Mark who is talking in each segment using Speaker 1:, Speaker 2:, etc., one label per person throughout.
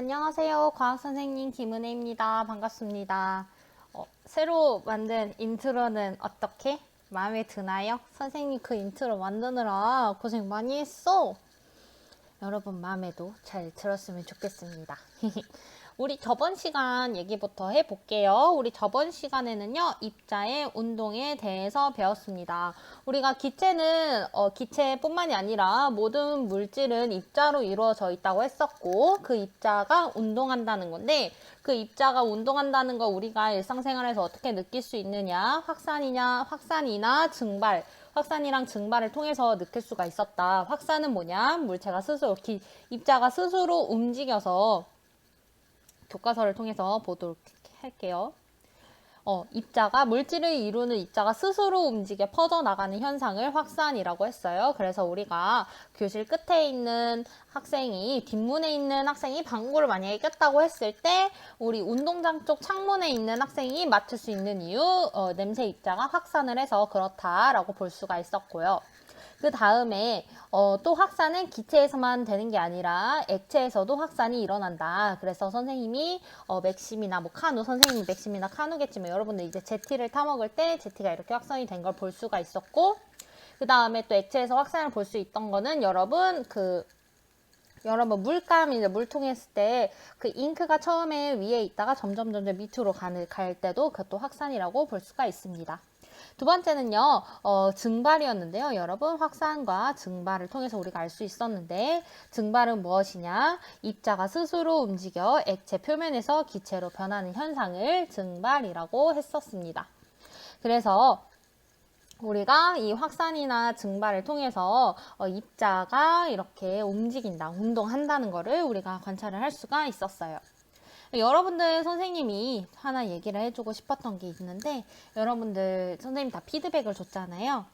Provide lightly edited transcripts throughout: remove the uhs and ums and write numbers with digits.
Speaker 1: 안녕하세요. 과학선생님 김은혜입니다. 반갑습니다. 새로 만든 인트로는 어떻게? 마음에 드나요? 선생님 그 인트로 만드느라 고생 많이 했어. 여러분 마음에도 잘 들었으면 좋겠습니다. 우리 저번 시간 얘기부터 해볼게요. 우리 저번 시간에는요, 입자의 운동에 대해서 배웠습니다. 우리가 기체는, 기체뿐만이 아니라 모든 물질은 입자로 이루어져 있다고 했었고, 그 입자가 운동한다는 건데, 그 입자가 운동한다는 거 우리가 일상생활에서 어떻게 느낄 수 있느냐, 확산이나 증발, 확산이랑 증발을 통해서 느낄 수가 있었다. 확산은 뭐냐? 물체가 스스로, 입자가 스스로 움직여서 교과서를 통해서 보도록 할게요. 물질을 이루는 입자가 스스로 움직여 퍼져나가는 현상을 확산이라고 했어요. 그래서 우리가 교실 끝에 있는 뒷문에 있는 학생이 방구를 만약에 꼈다고 했을 때, 우리 운동장 쪽 창문에 있는 학생이 맡을 수 있는 이유, 냄새 입자가 확산을 해서 그렇다라고 볼 수가 있었고요. 그 다음에 또 확산은 기체에서만 되는 게 아니라 액체에서도 확산이 일어난다. 그래서 선생님이 맥심이나 카누, 선생님이 맥심이나 카누겠지만 여러분들 이제 제티를 타먹을 때 제티가 이렇게 확산이 된 걸 볼 수가 있었고, 그 다음에 또 액체에서 확산을 볼 수 있던 거는 여러분 물감이 물통에 했을 때 그 잉크가 처음에 위에 있다가 점점 밑으로 갈 때도 그것도 확산이라고 볼 수가 있습니다. 두 번째는요, 증발이었는데요. 여러분, 확산과 증발을 통해서 우리가 알 수 있었는데, 증발은 무엇이냐? 입자가 스스로 움직여 액체 표면에서 기체로 변하는 현상을 증발이라고 했었습니다. 그래서 우리가 이 확산이나 증발을 통해서 입자가 이렇게 운동한다는 것을 우리가 관찰을 할 수가 있었어요. 여러분들 선생님이 하나 얘기를 해주고 싶었던 게 있는데, 여러분들 선생님 다 피드백을 줬잖아요.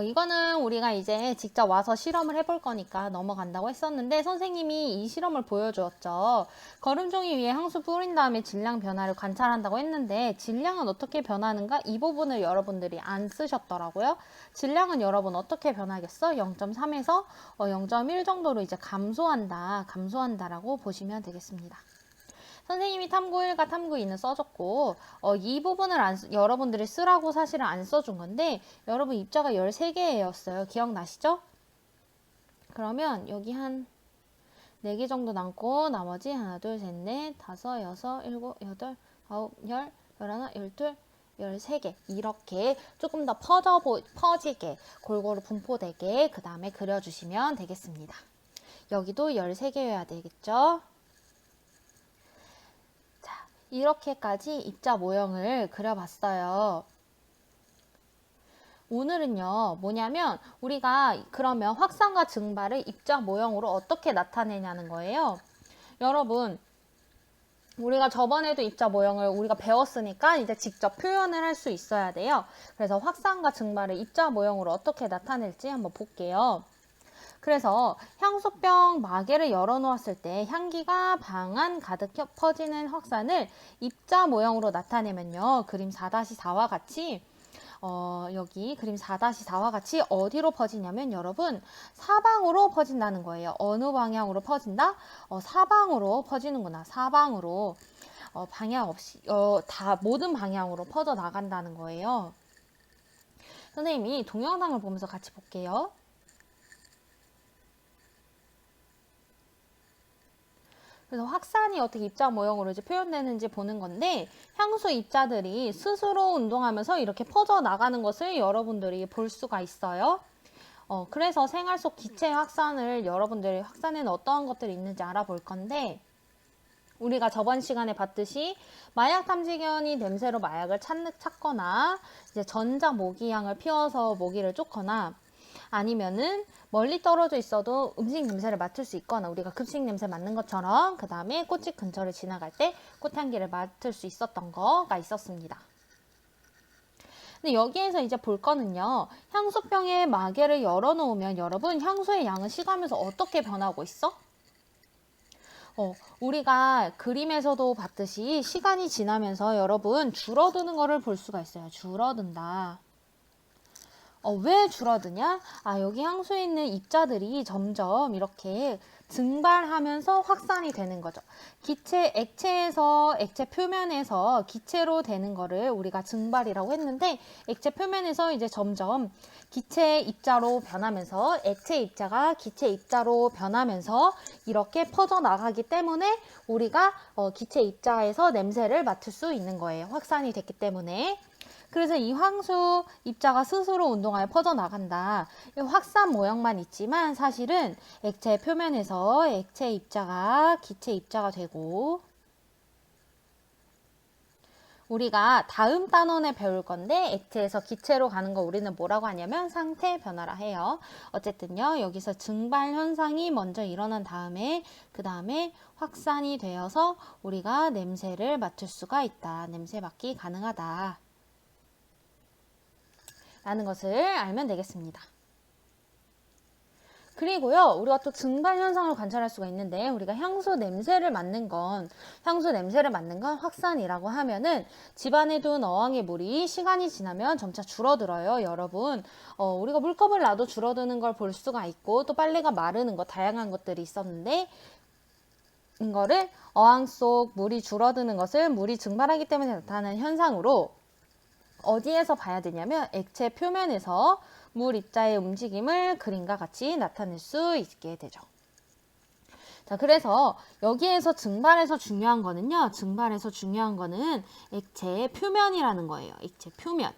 Speaker 1: 이거는 우리가 이제 직접 와서 실험을 해볼 거니까 넘어간다고 했었는데, 선생님이 이 실험을 보여주었죠. 거름종이 위에 향수 뿌린 다음에 질량 변화를 관찰한다고 했는데, 질량은 어떻게 변하는가? 이 부분을 여러분들이 안 쓰셨더라고요. 질량은 여러분 어떻게 변하겠어? 0.3에서 0.1 정도로 이제 감소한다라고 보시면 되겠습니다. 선생님이 탐구 1과 탐구 2는 써줬고, 이 부분을 여러분들이 쓰라고 사실은 안 써준 건데, 여러분 입자가 13개였어요. 기억나시죠? 그러면 여기 한 4개 정도 남고, 나머지 하나, 둘, 셋, 넷, 다섯, 여섯, 일곱, 여덟, 아홉, 열, 열하나, 열둘, 13개. 이렇게 조금 더 퍼지게, 골고루 분포되게, 그 다음에 그려주시면 되겠습니다. 여기도 13개여야 되겠죠? 이렇게까지 입자 모형을 그려봤어요. 오늘은요, 뭐냐면 우리가 그러면 확산과 증발을 입자 모형으로 어떻게 나타내냐는 거예요. 여러분, 우리가 저번에도 입자 모형을 우리가 배웠으니까 이제 직접 표현을 할 수 있어야 돼요. 그래서 확산과 증발을 입자 모형으로 어떻게 나타낼지 한번 볼게요. 그래서 향수병 마개를 열어놓았을 때 향기가 방안 가득 퍼지는 확산을 입자 모형으로 나타내면요. 그림 4-4와 같이 여기 그림 4-4와 같이 어디로 퍼지냐면 여러분 사방으로 퍼진다는 거예요. 어느 방향으로 퍼진다? 사방으로 퍼지는구나. 사방으로 방향 없이 다 모든 방향으로 퍼져 나간다는 거예요. 선생님이 동영상을 보면서 같이 볼게요. 그래서 확산이 어떻게 입자 모형으로 이제 표현되는지 보는 건데, 향수 입자들이 스스로 운동하면서 이렇게 퍼져 나가는 것을 여러분들이 볼 수가 있어요. 그래서 생활 속 기체 확산을 여러분들이 확산에는 어떠한 것들이 있는지 알아볼 건데, 우리가 저번 시간에 봤듯이 마약 탐지견이 냄새로 마약을 찾거나 이제 전자 모기향을 피워서 모기를 쫓거나 아니면은 멀리 떨어져 있어도 음식 냄새를 맡을 수 있거나 우리가 급식 냄새 맡는 것처럼 그 다음에 꽃집 근처를 지나갈 때 꽃향기를 맡을 수 있었던 거가 있었습니다. 근데 여기에서 이제 볼 거는요. 향수병에 마개를 열어놓으면 여러분 향수의 양은 식으면서 어떻게 변하고 있어? 우리가 그림에서도 봤듯이 시간이 지나면서 여러분 줄어드는 거를 볼 수가 있어요. 줄어든다. 왜 줄어드냐? 여기 향수에 있는 입자들이 점점 이렇게 증발하면서 확산이 되는 거죠. 액체에서, 액체 표면에서 기체로 되는 거를 우리가 증발이라고 했는데, 액체 표면에서 이제 점점 기체 입자로 변하면서, 액체 입자가 기체 입자로 변하면서 이렇게 퍼져나가기 때문에 우리가 기체 입자에서 냄새를 맡을 수 있는 거예요. 확산이 됐기 때문에. 그래서 이 황수 입자가 스스로 운동하여 퍼져나간다. 확산 모형만 있지만 사실은 액체 표면에서 액체 입자가 기체 입자가 되고, 우리가 다음 단원에 배울 건데 액체에서 기체로 가는 거 우리는 뭐라고 하냐면 상태 변화라 해요. 어쨌든요, 여기서 증발 현상이 먼저 일어난 다음에 그 다음에 확산이 되어서 우리가 냄새를 맡을 수가 있다. 냄새 맡기 가능하다. 라는 것을 알면 되겠습니다. 그리고요, 우리가 또 증발 현상을 관찰할 수가 있는데, 우리가 향수 냄새를 맡는 건 확산이라고 하면은 집안에 둔 어항의 물이 시간이 지나면 점차 줄어들어요, 여러분. 우리가 물컵을 놔도 줄어드는 걸 볼 수가 있고, 또 빨래가 마르는 거, 다양한 것들이 있었는데, 이거를 어항 속 물이 줄어드는 것을 물이 증발하기 때문에 나타나는 현상으로 어디에서 봐야 되냐면 액체 표면에서 물 입자의 움직임을 그림과 같이 나타낼 수 있게 되죠. 자, 그래서 여기에서 증발에서 중요한 거는요. 증발에서 중요한 거는 액체의 표면이라는 거예요. 액체 표면.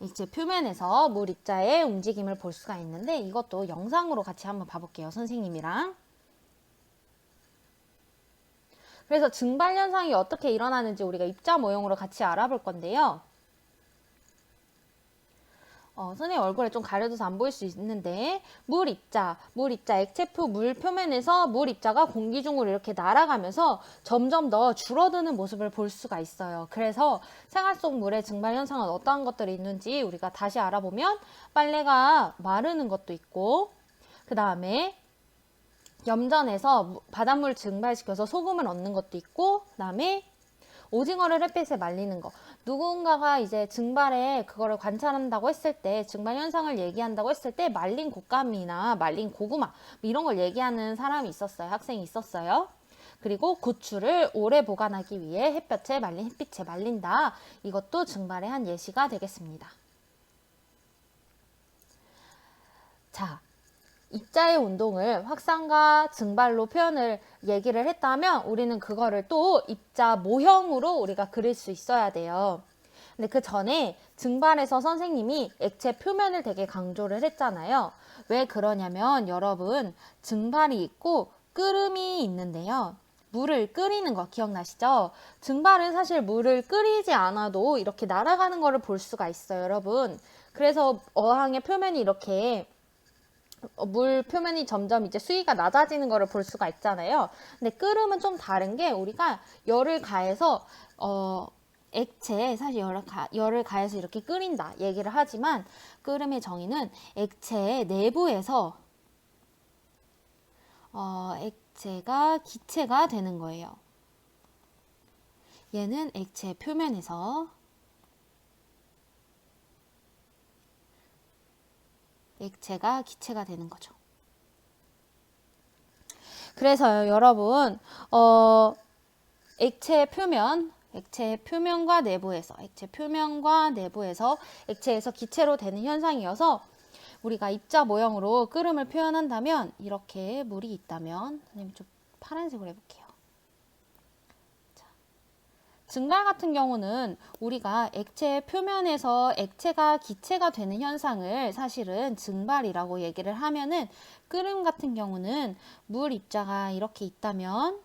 Speaker 1: 액체 표면에서 물 입자의 움직임을 볼 수가 있는데, 이것도 영상으로 같이 한번 봐볼게요, 선생님이랑. 그래서 증발 현상이 어떻게 일어나는지 우리가 입자 모형으로 같이 알아볼 건데요. 선생님 얼굴에 좀 가려져서 안 보일 수 있는데, 물 입자, 액체표 물 표면에서 물 입자가 공기 중으로 이렇게 날아가면서 점점 더 줄어드는 모습을 볼 수가 있어요. 그래서 생활 속 물의 증발 현상은 어떠한 것들이 있는지 우리가 다시 알아보면, 빨래가 마르는 것도 있고, 그 다음에 염전에서 바닷물 증발시켜서 소금을 얻는 것도 있고, 그 다음에 오징어를 햇빛에 말리는 거. 누군가가 이제 증발에 그거를 관찰한다고 했을 때, 증발 현상을 얘기한다고 했을 때 말린 곶감이나 말린 고구마 이런 걸 얘기하는 사람이 있었어요. 학생이 있었어요. 그리고 고추를 오래 보관하기 위해 햇볕에 말린다. 이것도 증발의 한 예시가 되겠습니다. 자, 입자의 운동을 확산과 증발로 얘기를 했다면 우리는 그거를 또 입자 모형으로 우리가 그릴 수 있어야 돼요. 근데 그 전에 증발에서 선생님이 액체 표면을 되게 강조를 했잖아요. 왜 그러냐면 여러분, 증발이 있고 끓음이 있는데요. 물을 끓이는 거 기억나시죠? 증발은 사실 물을 끓이지 않아도 이렇게 날아가는 거를 볼 수가 있어요, 여러분. 그래서 어항의 표면이 이렇게 물 표면이 점점 이제 수위가 낮아지는 거를 볼 수가 있잖아요. 근데 끓음은 좀 다른 게, 우리가 열을 가해서 액체에 사실 열을 가해서 이렇게 끓인다 얘기를 하지만, 끓음의 정의는 액체 내부에서 액체가 기체가 되는 거예요. 얘는 액체 표면에서 액체가 기체가 되는 거죠. 그래서 여러분, 액체 표면과 내부에서 액체에서 기체로 되는 현상이어서, 우리가 입자 모형으로 끓음을 표현한다면, 이렇게 물이 있다면, 선생님 좀 파란색으로 해볼게요. 증발 같은 경우는 우리가 액체 표면에서 액체가 기체가 되는 현상을 사실은 증발이라고 얘기를 하면은, 끓음 같은 경우는 물 입자가 이렇게 있다면,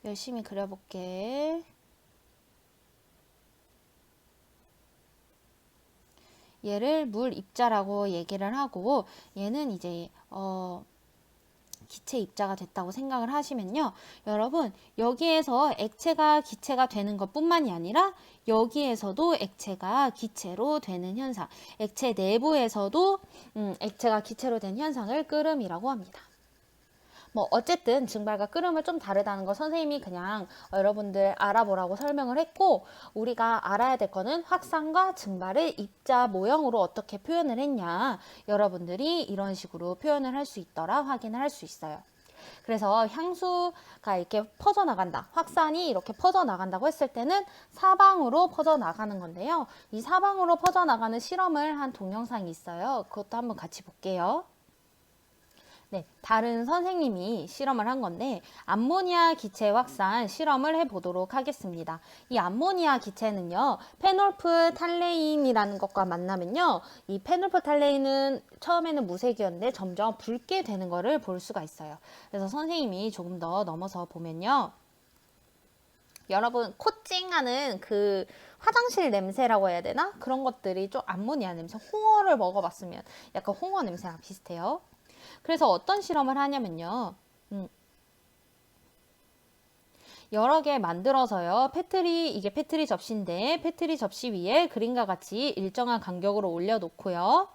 Speaker 1: 열심히 그려볼게. 얘를 물 입자라고 얘기를 하고, 얘는 이제 기체 입자가 됐다고 생각을 하시면요. 여러분, 여기에서 액체가 기체가 되는 것 뿐만이 아니라 여기에서도 액체가 기체로 되는 현상, 액체 내부에서도 액체가 기체로 된 현상을 끓음이라고 합니다. 뭐 어쨌든 증발과 끓음은 좀 다르다는 거 선생님이 그냥 여러분들 알아보라고 설명을 했고, 우리가 알아야 될 거는 확산과 증발을 입자 모형으로 어떻게 표현을 했냐, 여러분들이 이런 식으로 표현을 할 수 있더라 확인을 할 수 있어요. 그래서 향수가 이렇게 퍼져나간다, 확산이 이렇게 퍼져나간다고 했을 때는 사방으로 퍼져나가는 건데요. 이 사방으로 퍼져나가는 실험을 한 동영상이 있어요. 그것도 한번 같이 볼게요. 네, 다른 선생님이 실험을 한 건데 암모니아 기체 확산 실험을 해보도록 하겠습니다. 이 암모니아 기체는요, 페놀프탈레인이라는 것과 만나면요, 이 페놀프탈레인은 처음에는 무색이었는데 점점 붉게 되는 것을 볼 수가 있어요. 그래서 선생님이 조금 더 넘어서 보면요, 여러분 코찡하는 그 화장실 냄새라고 해야 되나? 그런 것들이 좀 암모니아 냄새, 홍어를 먹어봤으면 약간 홍어 냄새랑 비슷해요. 그래서 어떤 실험을 하냐면요, 여러 개 만들어서요, 이게 페트리 접시인데 페트리 접시 위에 그림과 같이 일정한 간격으로 올려놓고요,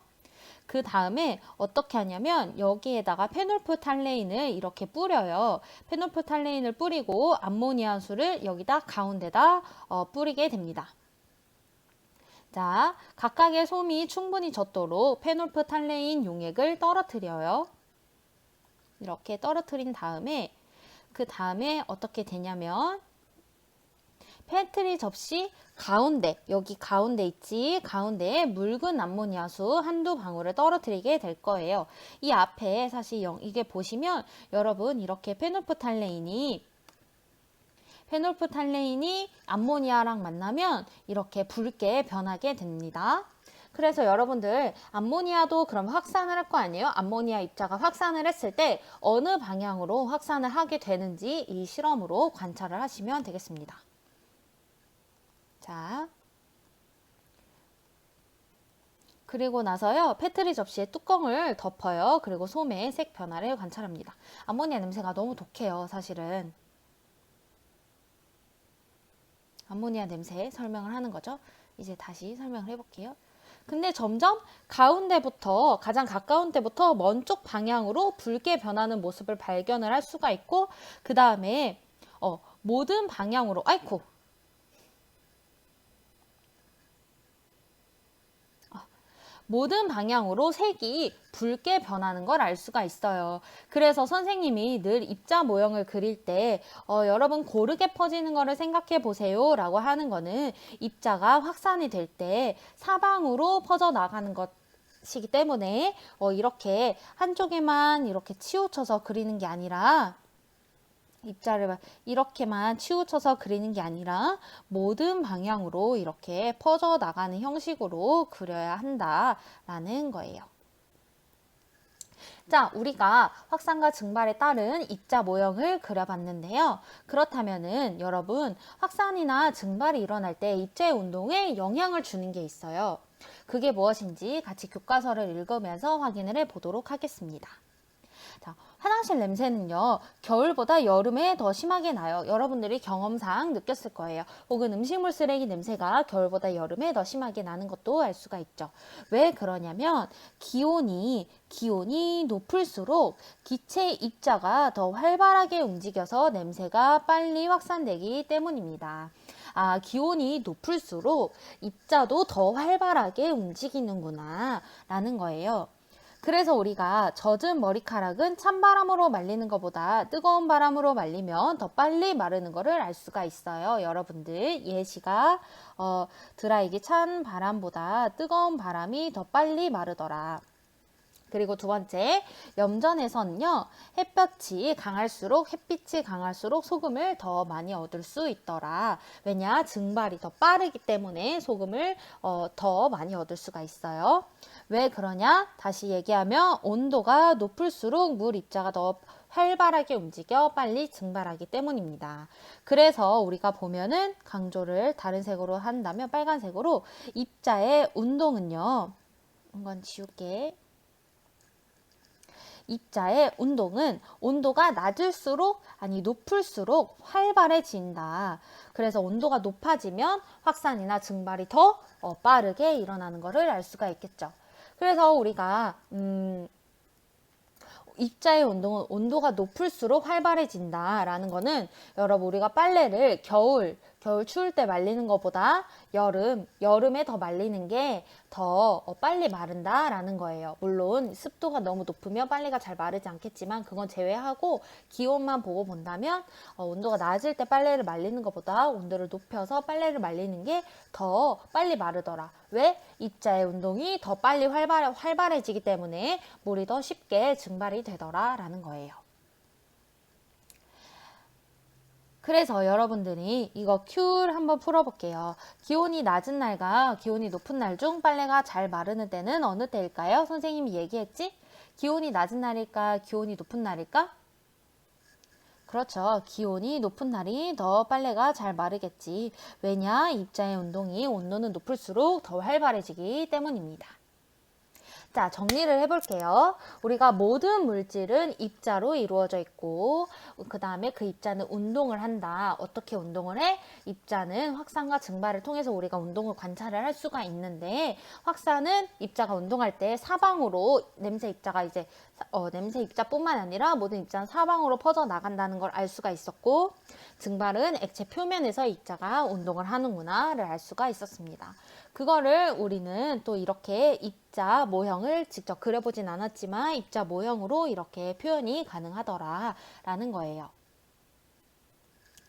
Speaker 1: 그 다음에 어떻게 하냐면 여기에다가 페놀프탈레인을 이렇게 뿌려요. 페놀프탈레인을 뿌리고 암모니아수를 여기다 가운데다 뿌리게 됩니다. 자, 각각의 솜이 충분히 젖도록 페놀프탈레인 용액을 떨어뜨려요. 이렇게 떨어뜨린 다음에 그 다음에 어떻게 되냐면 페트리 접시 가운데, 여기 가운데 있지, 가운데에 묽은 암모니아수 한두 방울을 떨어뜨리게 될 거예요. 이 앞에 사실 이게 보시면 여러분 이렇게 페놀프탈레인이 암모니아랑 만나면 이렇게 붉게 변하게 됩니다. 그래서 여러분들 암모니아도 그럼 확산을 할 거 아니에요? 암모니아 입자가 확산을 했을 때 어느 방향으로 확산을 하게 되는지 이 실험으로 관찰을 하시면 되겠습니다. 자, 그리고 나서요, 페트리 접시에 뚜껑을 덮어요. 그리고 솜의 색 변화를 관찰합니다. 암모니아 냄새가 너무 독해요, 사실은. 암모니아 냄새 설명을 하는 거죠. 이제 다시 설명을 해볼게요. 근데 점점 가운데부터, 가장 가까운 데부터 먼 쪽 방향으로 붉게 변하는 모습을 발견을 할 수가 있고, 그 다음에 모든 방향으로, 아이쿠, 모든 방향으로 색이 붉게 변하는 걸 알 수가 있어요. 그래서 선생님이 늘 입자 모형을 그릴 때 여러분 고르게 퍼지는 거를 생각해 보세요 라고 하는 거는 입자가 확산이 될 때 사방으로 퍼져나가는 것이기 때문에 이렇게 한쪽에만 이렇게 치우쳐서 그리는 게 아니라, 입자를 이렇게만 치우쳐서 그리는 게 아니라 모든 방향으로 이렇게 퍼져나가는 형식으로 그려야 한다라는 거예요. 자, 우리가 확산과 증발에 따른 입자 모형을 그려봤는데요. 그렇다면은 여러분, 확산이나 증발이 일어날 때 입자의 운동에 영향을 주는 게 있어요. 그게 무엇인지 같이 교과서를 읽으면서 확인을 해보도록 하겠습니다. 자, 화장실 냄새는요, 겨울보다 여름에 더 심하게 나요. 여러분들이 경험상 느꼈을 거예요. 혹은 음식물 쓰레기 냄새가 겨울보다 여름에 더 심하게 나는 것도 알 수가 있죠. 왜 그러냐면 기온이 높을수록 기체 입자가 더 활발하게 움직여서 냄새가 빨리 확산되기 때문입니다. 아, 기온이 높을수록 입자도 더 활발하게 움직이는구나 라는 거예요. 그래서 우리가 젖은 머리카락은 찬바람으로 말리는 것보다 뜨거운 바람으로 말리면 더 빨리 마르는 것을 알 수가 있어요. 여러분들 예시가 드라이기 찬 바람보다 뜨거운 바람이 더 빨리 마르더라. 그리고 두 번째, 염전에서는요, 햇빛이 강할수록 소금을 더 많이 얻을 수 있더라. 왜냐? 증발이 더 빠르기 때문에 소금을 더 많이 얻을 수가 있어요. 왜 그러냐? 다시 얘기하면 온도가 높을수록 물 입자가 더 활발하게 움직여 빨리 증발하기 때문입니다. 그래서 우리가 보면은 강조를 다른 색으로 한다면 빨간색으로 입자의 운동은요, 이건 지울게. 입자의 운동은 온도가 높을수록 활발해진다. 그래서 온도가 높아지면 확산이나 증발이 더 빠르게 일어나는 것을 알 수가 있겠죠. 그래서 우리가 입자의 운동은 온도가 높을수록 활발해진다라는 거는 여러분 우리가 빨래를 겨울 추울 때 말리는 것보다 여름에 더 말리는 게 더 빨리 마른다라는 거예요. 물론 습도가 너무 높으면 빨래가 잘 마르지 않겠지만 그건 제외하고 기온만 보고 본다면 온도가 낮을 때 빨래를 말리는 것보다 온도를 높여서 빨래를 말리는 게 더 빨리 마르더라. 왜? 입자의 운동이 더 빨리 활발해지기 때문에 물이 더 쉽게 증발이 되더라라는 거예요. 그래서 여러분들이 이거 큐를 한번 풀어볼게요. 기온이 낮은 날과 기온이 높은 날 중 빨래가 잘 마르는 때는 어느 때일까요? 선생님이 얘기했지? 기온이 낮은 날일까? 기온이 높은 날일까? 그렇죠. 기온이 높은 날이 더 빨래가 잘 마르겠지. 왜냐? 입자의 운동이 온도는 높을수록 더 활발해지기 때문입니다. 자, 정리를 해볼게요. 우리가 모든 물질은 입자로 이루어져 있고 그 다음에 그 입자는 운동을 한다. 어떻게 운동을 해? 입자는 확산과 증발을 통해서 우리가 운동을 관찰을 할 수가 있는데 확산은 입자가 운동할 때 사방으로 냄새 입자뿐만 아니라 모든 입자는 사방으로 퍼져나간다는 걸 알 수가 있었고 증발은 액체 표면에서 입자가 운동을 하는구나를 알 수가 있었습니다. 그거를 우리는 또 이렇게 입자 모형을 직접 그려보진 않았지만 입자 모형으로 이렇게 표현이 가능하더라라는 거예요.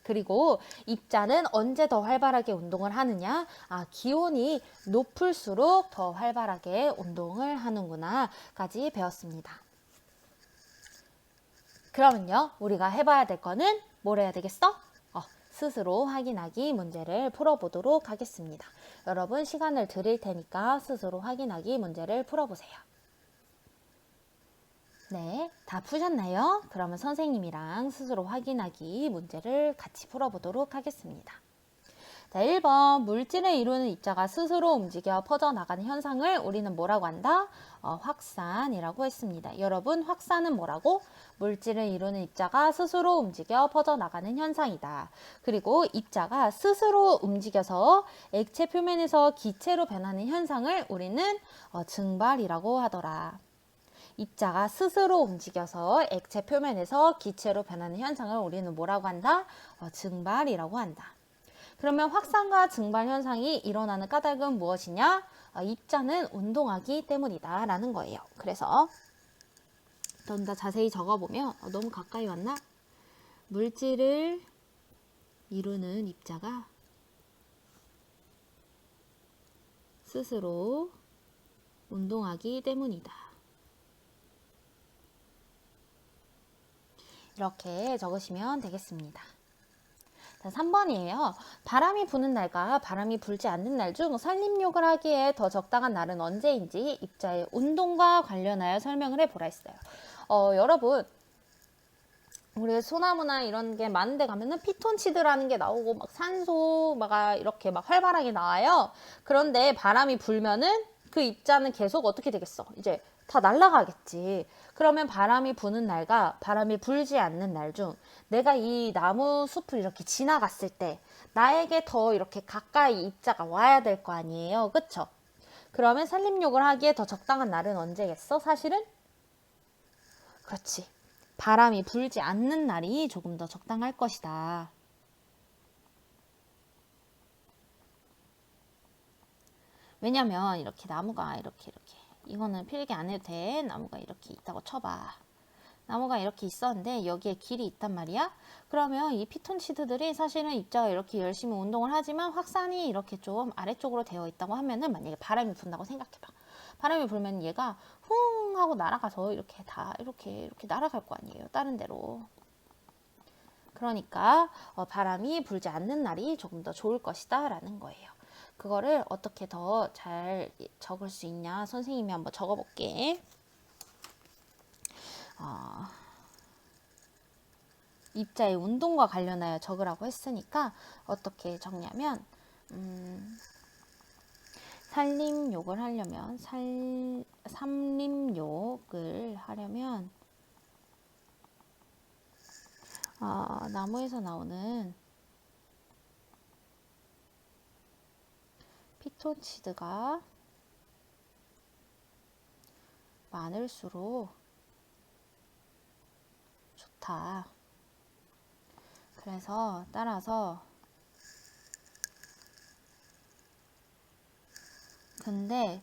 Speaker 1: 그리고 입자는 언제 더 활발하게 운동을 하느냐? 기온이 높을수록 더 활발하게 운동을 하는구나까지 배웠습니다. 그러면요, 우리가 해봐야 될 거는 뭘 해야 되겠어? 스스로 확인하기 문제를 풀어보도록 하겠습니다. 여러분 시간을 드릴 테니까 스스로 확인하기 문제를 풀어보세요. 네, 다 푸셨나요? 그러면 선생님이랑 스스로 확인하기 문제를 같이 풀어보도록 하겠습니다. 자, 1번 물질을 이루는 입자가 스스로 움직여 퍼져나가는 현상을 우리는 뭐라고 한다? 확산이라고 했습니다. 여러분 확산은 뭐라고? 물질을 이루는 입자가 스스로 움직여 퍼져나가는 현상이다. 그리고 입자가 스스로 움직여서 액체 표면에서 기체로 변하는 현상을 우리는 증발이라고 하더라. 입자가 스스로 움직여서 액체 표면에서 기체로 변하는 현상을 우리는 뭐라고 한다? 증발이라고 한다. 그러면 확산과 증발 현상이 일어나는 까닭은 무엇이냐? 입자는 운동하기 때문이다 라는 거예요. 그래서 좀 더 자세히 적어보면 너무 가까이 왔나? 물질을 이루는 입자가 스스로 운동하기 때문이다. 이렇게 적으시면 되겠습니다. 자, 3번이에요. 바람이 부는 날과 바람이 불지 않는 날 중 산림욕을 하기에 더 적당한 날은 언제인지 입자의 운동과 관련하여 설명을 해보라 했어요. 여러분 우리 소나무나 이런 게 많은 데 가면은 피톤치드라는 게 나오고 막 산소가 이렇게 막 활발하게 나와요. 그런데 바람이 불면은 그 입자는 계속 어떻게 되겠어? 이제 다 날아가겠지. 그러면 바람이 부는 날과 바람이 불지 않는 날 중 내가 이 나무 숲을 이렇게 지나갔을 때 나에게 더 이렇게 가까이 입자가 와야 될 거 아니에요. 그쵸? 그러면 산림욕을 하기에 더 적당한 날은 언제겠어? 사실은? 그렇지. 바람이 불지 않는 날이 조금 더 적당할 것이다. 왜냐면 이렇게 나무가 이렇게 이거는 필기 안 해도 돼. 나무가 이렇게 있다고 쳐봐. 나무가 이렇게 있었는데 여기에 길이 있단 말이야. 그러면 이 피톤치드들이 사실은 입자가 이렇게 열심히 운동을 하지만 확산이 이렇게 좀 아래쪽으로 되어 있다고 하면은 만약에 바람이 분다고 생각해봐. 바람이 불면 얘가 쿵 하고 날아가서 이렇게 다 이렇게 날아갈 거 아니에요. 다른 데로. 그러니까 바람이 불지 않는 날이 조금 더 좋을 것이다 라는 거예요. 그거를 어떻게 더 잘 적을 수 있냐 선생님이 한번 적어볼게. 입자의 운동과 관련하여 적으라고 했으니까 어떻게 적냐면 산림욕을 하려면 나무에서 나오는 피톤치드가 많을수록 많다. 그래서 따라서 그런데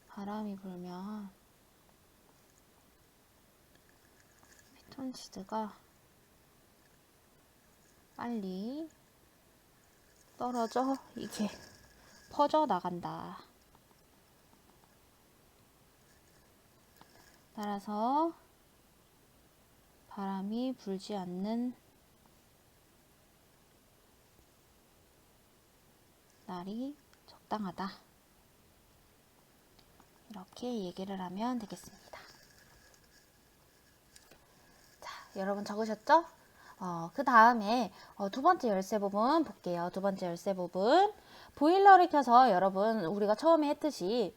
Speaker 1: 바람이 불면 피톤치드가 빨리 떨어져 이게 퍼져 나간다. 따라서 바람이 불지 않는 날이 적당하다. 이렇게 얘기를 하면 되겠습니다. 자, 여러분 적으셨죠? 그 다음에 두 번째 열쇠 부분 볼게요. 두 번째 열쇠 부분. 보일러를 켜서 여러분 우리가 처음에 했듯이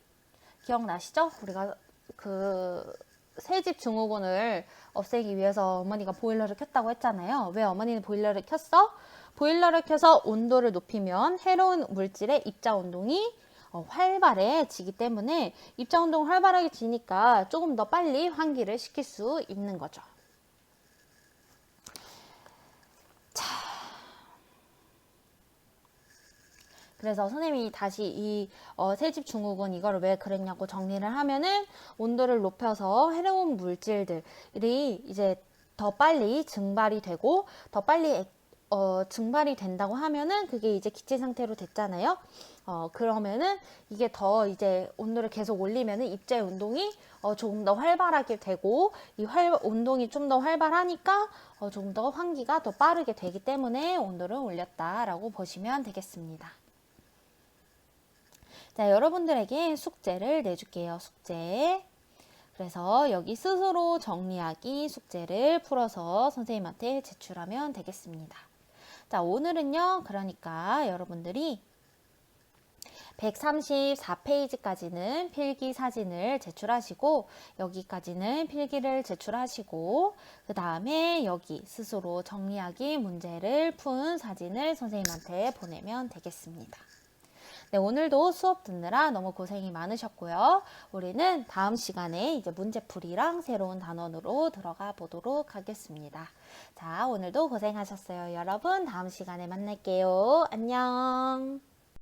Speaker 1: 기억나시죠? 우리가 그 새집 증후군을 없애기 위해서 어머니가 보일러를 켰다고 했잖아요. 왜 어머니는 보일러를 켰어? 보일러를 켜서 온도를 높이면 해로운 물질의 입자 운동이 활발해지기 때문에 입자 운동을 활발하게 지니까 조금 더 빨리 환기를 시킬 수 있는 거죠. 그래서 선생님이 다시 이 새집 증후군 이거를 왜 그랬냐고 정리를 하면은 온도를 높여서 해로운 물질들이 이제 더 빨리 증발이 되고 더 빨리 증발이 된다고 하면은 그게 이제 기체 상태로 됐잖아요. 그러면은 이게 더 이제 온도를 계속 올리면은 입자의 운동이 조금 더 활발하게 되고 이 운동이 좀 더 활발하니까 조금 더 환기가 더 빠르게 되기 때문에 온도를 올렸다라고 보시면 되겠습니다. 자, 여러분들에게 숙제를 내줄게요. 숙제. 그래서 여기 스스로 정리하기 숙제를 풀어서 선생님한테 제출하면 되겠습니다. 자, 오늘은요. 그러니까 여러분들이 134페이지까지는 필기 사진을 제출하시고 여기까지는 필기를 제출하시고 그 다음에 여기 스스로 정리하기 문제를 푼 사진을 선생님한테 보내면 되겠습니다. 네, 오늘도 수업 듣느라 너무 고생이 많으셨고요. 우리는 다음 시간에 이제 문제풀이랑 새로운 단원으로 들어가 보도록 하겠습니다. 자, 오늘도 고생하셨어요. 여러분, 다음 시간에 만날게요. 안녕.